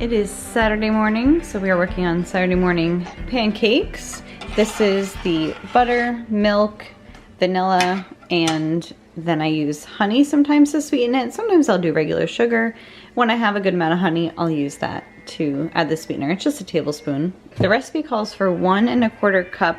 It is Saturday morning, so we are working on Saturday morning pancakes. This is the butter, milk, vanilla, and then I use honey sometimes to sweeten it. Sometimes I'll do regular sugar. When I have a good amount of honey, I'll use that to add the sweetener. It's just a tablespoon. The recipe calls for 1 1/4 cup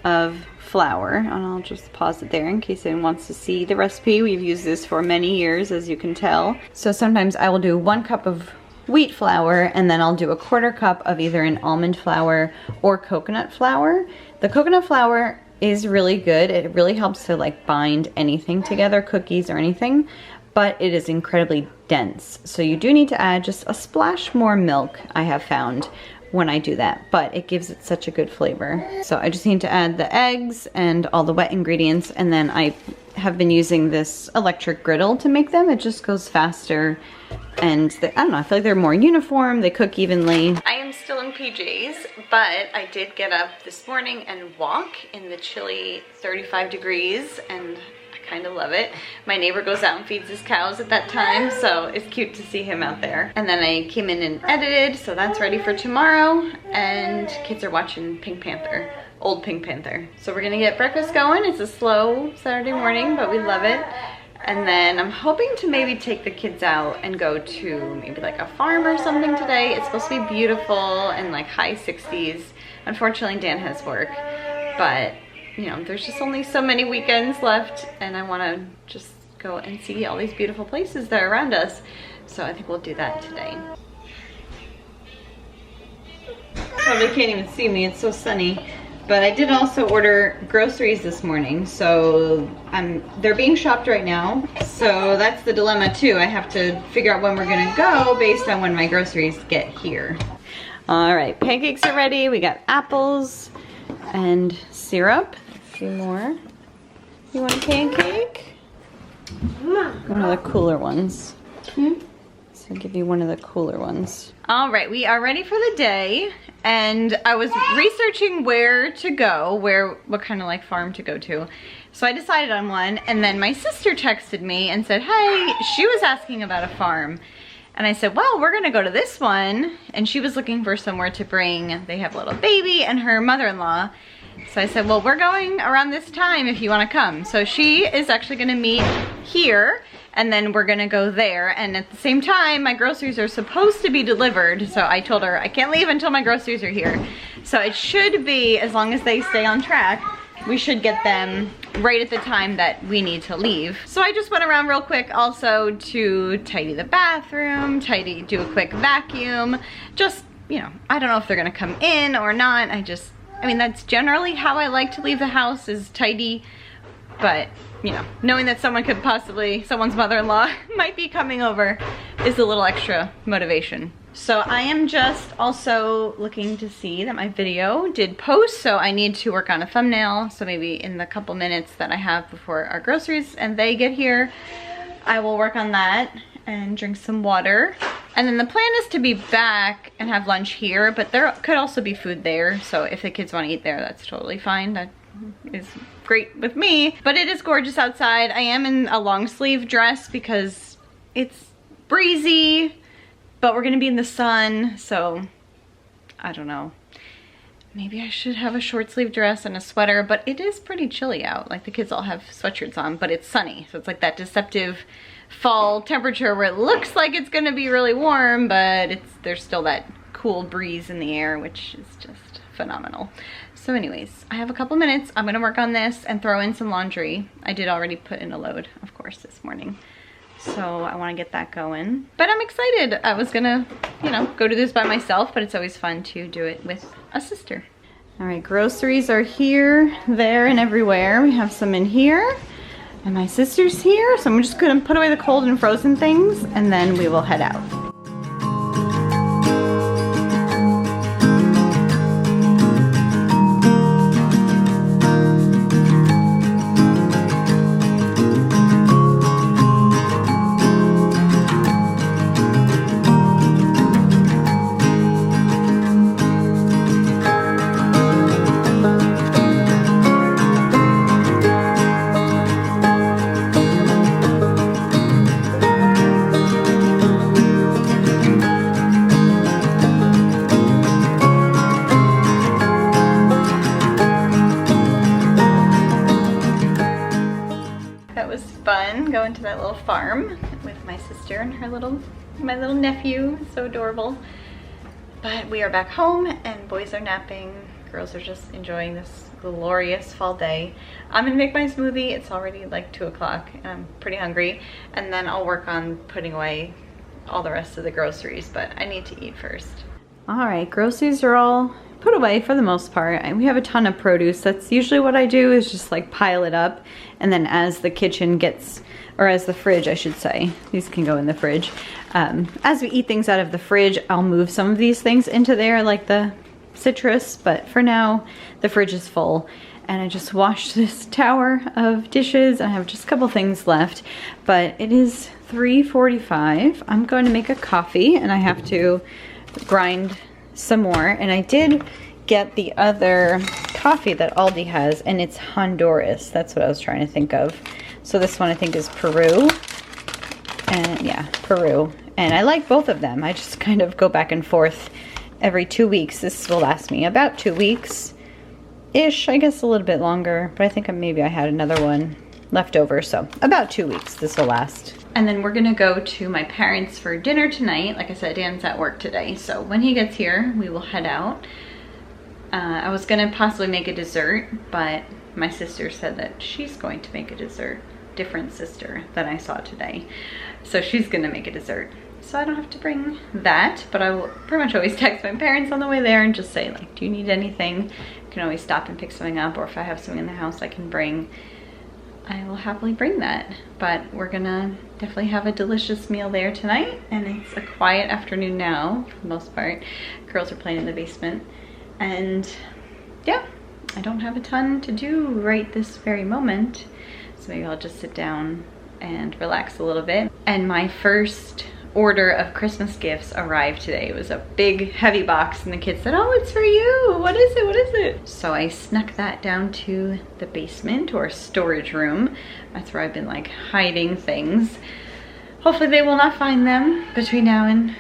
of flour, and I'll just pause it there in case anyone wants to see the recipe. We've used this for many years, as you can tell. So sometimes I will do 1 cup of wheat flour, and then I'll do 1/4 cup of either an almond flour or coconut flour. The coconut flour is really good. It really helps to like bind anything together, cookies or anything, but it is incredibly dense. So you do need to add just a splash more milk, I have found, when I do that, but it gives it such a good flavor. So I just need to add the eggs and all the wet ingredients, and then I have been using this electric griddle to make them. It just goes faster, and I don't know, I feel like they're more uniform, they cook evenly. I am still in PJs, but I did get up this morning and walk in the chilly 35 degrees, and I kind of love it. My neighbor goes out and feeds his cows at that time, so it's cute to see him out there. And then I came in and edited, so that's ready for tomorrow, and kids are watching Pink Panther. Old Pink Panther. So we're gonna get breakfast going. It's a slow Saturday morning, but we love it. And then I'm hoping to maybe take the kids out and go to maybe like a farm or something today. It's supposed to be beautiful and like high 60s. Unfortunately, Dan has work, but you know, there's just only so many weekends left, and I wanna just go and see all these beautiful places that are around us. So I think we'll do that today. Probably can't even see me, it's so sunny. But I did also order groceries this morning, so they're being shopped right now. So that's the dilemma too. I have to figure out when we're gonna go based on when my groceries get here. All right, pancakes are ready. We got apples and syrup. A few more. You want a pancake? One of the cooler ones. So I'll give you one of the cooler ones. All right, we are ready for the day. And I was researching where to go, what kind of like farm to go to. So I decided on one, and then my sister texted me and said, hey, she was asking about a farm. And I said, well, we're gonna go to this one. And she was looking for somewhere to bring, they have a little baby and her mother-in-law. So I said, well, we're going around this time if you wanna come. So she is actually gonna meet here, and then we're gonna go there. And at the same time, my groceries are supposed to be delivered. So I told her I can't leave until my groceries are here. So it should be, as long as they stay on track, we should get them right at the time that we need to leave. So I just went around real quick also to tidy the bathroom, do a quick vacuum. Just, you know, I don't know if they're gonna come in or not. I mean, that's generally how I like to leave the house, is tidy, but you know, knowing that someone's mother-in-law might be coming over is a little extra motivation. So I am just also looking to see that my video did post, so I need to work on a thumbnail. So maybe in the couple minutes that I have before our groceries and they get here, I will work on that and drink some water. And then the plan is to be back and have lunch here, but there could also be food there. So if the kids want to eat there, that's totally fine. That is great with me. But it is gorgeous outside. I am in a long sleeve dress because it's breezy, but we're gonna be in the sun, so I don't know. Maybe I should have a short sleeve dress and a sweater, but it is pretty chilly out. Like the kids all have sweatshirts on, but it's sunny. So it's like that deceptive fall temperature where it looks like it's gonna be really warm, but there's still that cool breeze in the air, which is just phenomenal. So anyways, I have a couple minutes. I'm gonna work on this and throw in some laundry. I did already put in a load, of course, this morning. So I wanna get that going. But I'm excited. I was gonna, you know, go do this by myself, but it's always fun to do it with a sister. All right, groceries are here, there, and everywhere. We have some in here, and my sister's here. So I'm just gonna put away the cold and frozen things, and then we will head out. going to that little farm with my sister and my little nephew. So adorable. But we are back home and boys are napping. Girls are just enjoying this glorious fall day. I'm gonna make my smoothie. It's already like 2 o'clock and I'm pretty hungry. And then I'll work on putting away all the rest of the groceries, but I need to eat first. All right, groceries are all put away for the most part. And we have a ton of produce. That's usually what I do, is just like pile it up. And then as the kitchen gets, or as the fridge, I should say, these can go in the fridge. As we eat things out of the fridge, I'll move some of these things into there, like the citrus, but for now, the fridge is full. And I just washed this tower of dishes. I have just a couple things left, but it is 3:45. I'm going to make a coffee and I have to grind some more. And I did get the other coffee that Aldi has, and it's Honduras. That's what I was trying to think of. So this one I think is Peru. And yeah, Peru. And I like both of them. I just kind of go back and forth every 2 weeks. This will last me about 2 weeks-ish, I guess a little bit longer, but I think maybe I had another one left over, so about 2 weeks this will last. And then we're gonna go to my parents for dinner tonight. Like I said, Dan's at work today, so when he gets here, we will head out. I was gonna possibly make a dessert, but my sister said that she's going to make a dessert. Different sister than I saw today. So she's gonna make a dessert. So I don't have to bring that, but I will pretty much always text my parents on the way there and just say, like, do you need anything? You can always stop and pick something up, or if I have something in the house I can bring, I will happily bring that. But we're gonna definitely have a delicious meal there tonight, and it's a quiet afternoon now, for the most part. Girls are playing in the basement, and yeah, I don't have a ton to do right this very moment, so maybe I'll just sit down and relax a little bit. And my first order of Christmas gifts arrived today. It was a big heavy box and the kids said, oh, it's for you. What is it? What is it? So I snuck that down to the basement, or storage room. That's where I've been like hiding things. Hopefully they will not find them between now and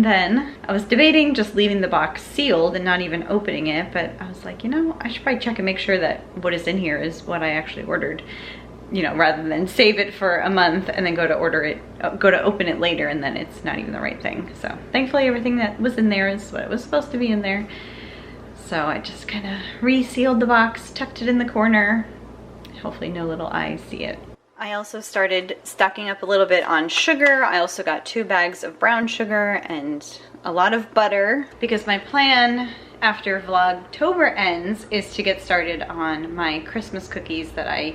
then. I was debating just leaving the box sealed and not even opening it, but I was like, you know, I should probably check and make sure that what is in here is what I actually ordered. You know, rather than save it for a month and then go to open it later and then it's not even the right thing. So thankfully everything that was in there is what it was supposed to be in there. So I just kind of resealed the box, tucked it in the corner. Hopefully no little eyes see it. I also started stocking up a little bit on sugar. I also got 2 bags of brown sugar and a lot of butter, because my plan after Vlogtober ends is to get started on my Christmas cookies that I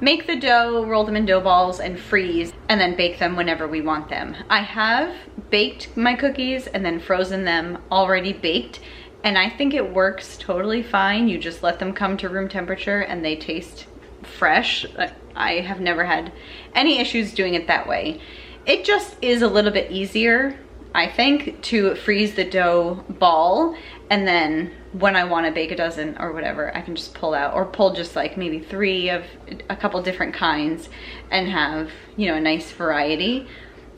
make the dough, roll them in dough balls, and freeze, and then bake them whenever we want them. I have baked my cookies and then frozen them already baked, and I think it works totally fine. You just let them come to room temperature and they taste fresh. I have never had any issues doing it that way. It just is a little bit easier, I think, to freeze the dough ball, and then when I want to bake a dozen or whatever, I can just pull out, or pull just like maybe 3 of a couple different kinds and have, you know, a nice variety.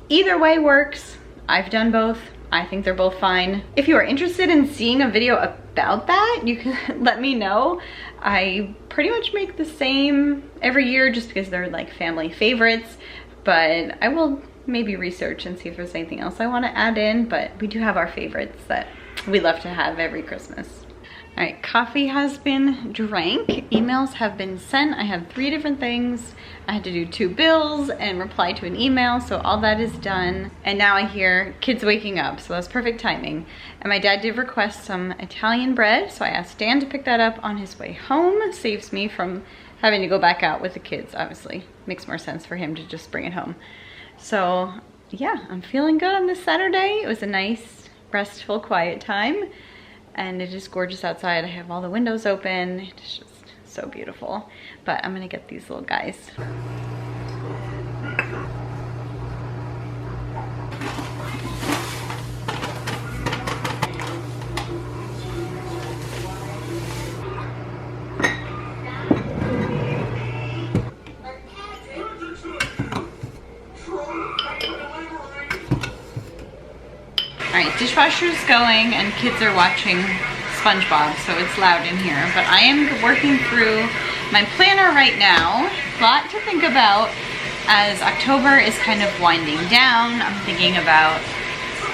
Either way works. I've done both. I think they're both fine. If you are interested in seeing a video about that, you can let me know. I pretty much make the same every year just because they're like family favorites, but I will maybe research and see if there's anything else I want to add in, but we do have our favorites that we love to have every Christmas. All right, coffee has been drank, emails have been sent. I had 3 different things. I had to do 2 bills and reply to an email, so all that is done. And now I hear kids waking up, so that's perfect timing. And my dad did request some Italian bread, so I asked Dan to pick that up on his way home. Saves me from having to go back out with the kids, obviously. Makes more sense for him to just bring it home. So yeah, I'm feeling good on this Saturday. It was a nice, restful, quiet time. And it is gorgeous outside. I have all the windows open. It's just so beautiful. But I'm gonna get these little guys. Alright, dishwasher's going and kids are watching SpongeBob, so it's loud in here. But I am working through my planner right now. A lot to think about, as October is kind of winding down, I'm thinking about,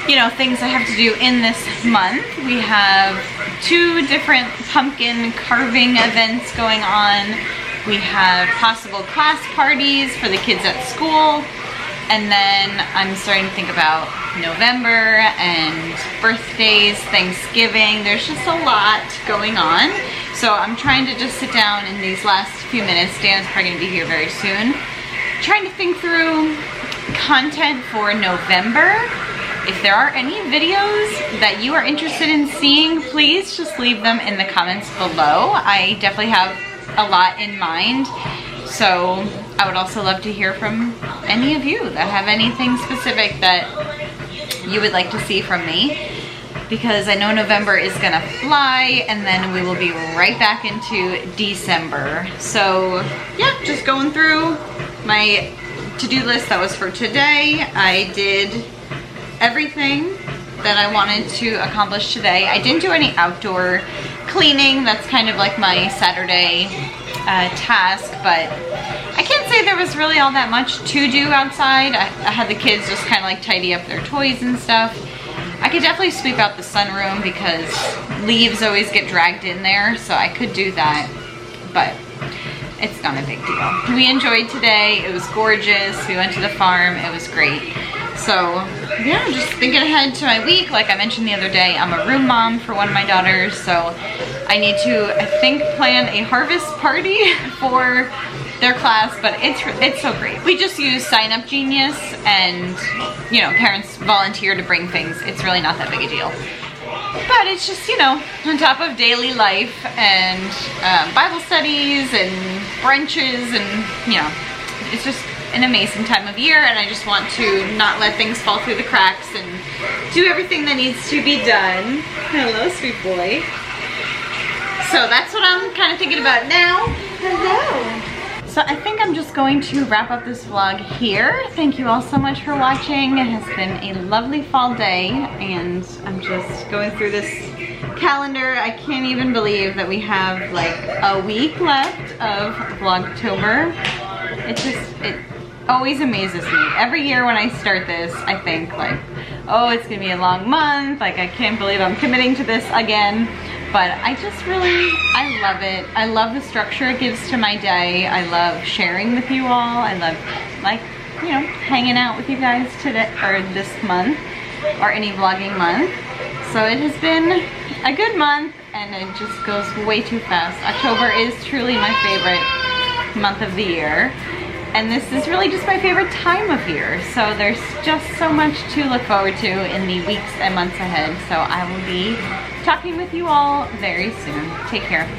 you know, things I have to do in this month. We have 2 different pumpkin carving events going on. We have possible class parties for the kids at school. And then I'm starting to think about November and birthdays, Thanksgiving. There's just a lot going on. So I'm trying to just sit down in these last few minutes. Dan's probably gonna be here very soon. Trying to think through content for November. If there are any videos that you are interested in seeing, please just leave them in the comments below. I definitely have a lot in mind. So I would also love to hear from any of you that have anything specific that you would like to see from me, because I know November is gonna fly and then we will be right back into December. So yeah, just going through my to-do list that was for today. I did everything that I wanted to accomplish today. I didn't do any outdoor cleaning. That's kind of like my Saturday task, but I can't say there was really all that much to do outside. I had the kids just kind of like tidy up their toys and stuff. I could definitely sweep out the sunroom because leaves always get dragged in there, so I could do that, but it's not a big deal. We enjoyed today. It was gorgeous. We went to the farm. It was great. So yeah, just thinking ahead to my week. Like I mentioned the other day, I'm a room mom for one of my daughters, so I need to, I think, plan a harvest party for their class, but it's so great. We just use Sign Up Genius, and you know, parents volunteer to bring things. It's really not that big a deal. But it's just, you know, on top of daily life and Bible studies and brunches, and you know, it's just an amazing time of year, and I just want to not let things fall through the cracks and do everything that needs to be done. Hello, sweet boy. So that's what I'm kind of thinking about now. Hello. So I think I'm just going to wrap up this vlog here. Thank you all so much for watching. It has been a lovely fall day, and I'm just going through this calendar. I can't even believe that we have like a week left of Vlogtober. It always amazes me. Every year when I start this, I think like, oh, it's gonna be a long month. Like, I can't believe I'm committing to this again. But I just really, I love it. I love the structure it gives to my day. I love sharing with you all. I love, like, you know, hanging out with you guys today, or this month, or any vlogging month. So it has been a good month, and it just goes way too fast. October is truly my favorite month of the year. And this is really just my favorite time of year. So there's just so much to look forward to in the weeks and months ahead. So I will be talking with you all very soon. Take care.